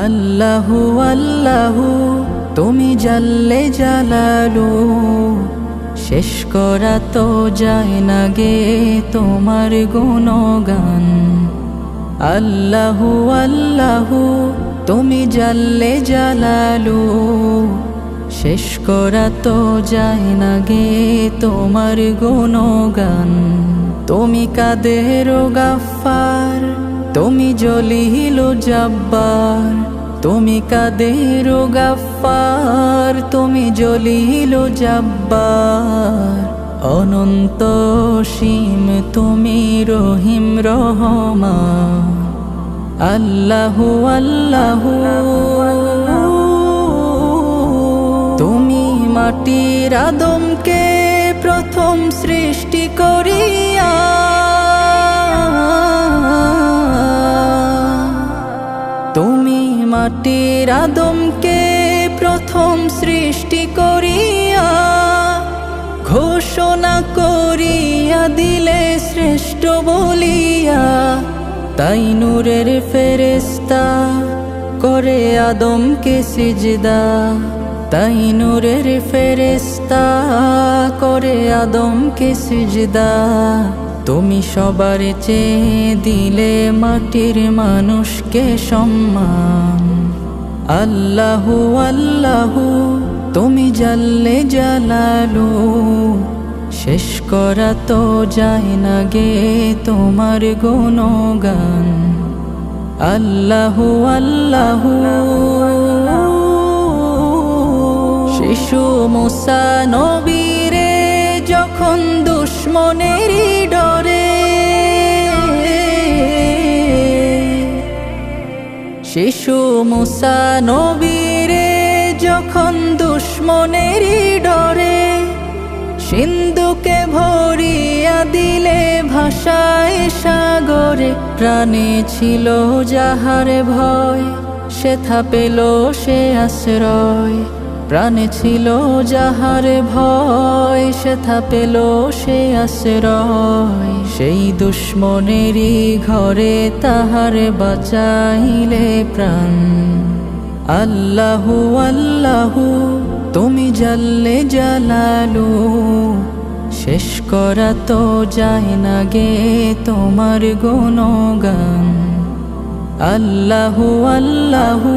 আল্লাহু আল্লাহু তুমি জাল্লে জালালু, শেষ করা তো যায় না গে তোমার গুণগান। আল্লাহু আল্লাহু তুমি জাল্লে জালালু, শেষ করা তো যায় না গে তোমার গুণগান। তুমি কাদের গাফফার, তুমি জলিল জব্বার, তুমি কাদের গাফফার, তুমি জলিল জব্বার। অনন্ত সীম তুমি রহিম রহমান। আল্লাহু আল্লাহু তুমি মাটির আদমকে প্রথম সৃষ্টি করিয়া, তুমি মাটির আদমকে প্রথম সৃষ্টি করিয়া, ঘোষণা করিয়া দিলে শ্রেষ্ঠ বলিয়া। তাই নূরের ফেরেশতা করে আদমকে সিজদা, তাই নূরের ফেরেশতা করে আদমকে সিজদা। তুমি সবার চেয়ে দিলে মাটির মানুষকে সম্মান। আল্লাহু আল্লাহু তুমি জাল্লে জালালু, শেষ করা তো যায় না গে তোমার গুণগান। আল্লাহু আল্লাহু শিশু মুসা নবীরে যখন দুশ্মনেরই ডরে, শিশু মুসা নবীরে যখন দুশ্মনেরই ডরে, সিন্ধুকে ভরিয়া দিলে ভাষায় সাগরে। প্রাণে ছিল যাহার ভয়, সেথা পেল সে আশ্রয়। প্রাণে ছিল যাহার ভয়, সেথা পেল সে আশ্রয়। সেই দুশ্মনেরই ঘরে তাহার বাঁচাইলে প্রাণ। আল্লাহু আল্লাহু তুমি জাল্লে জালালু, শেষ করা তো যায় না গে তোমার গুণগান। আল্লাহু আল্লাহু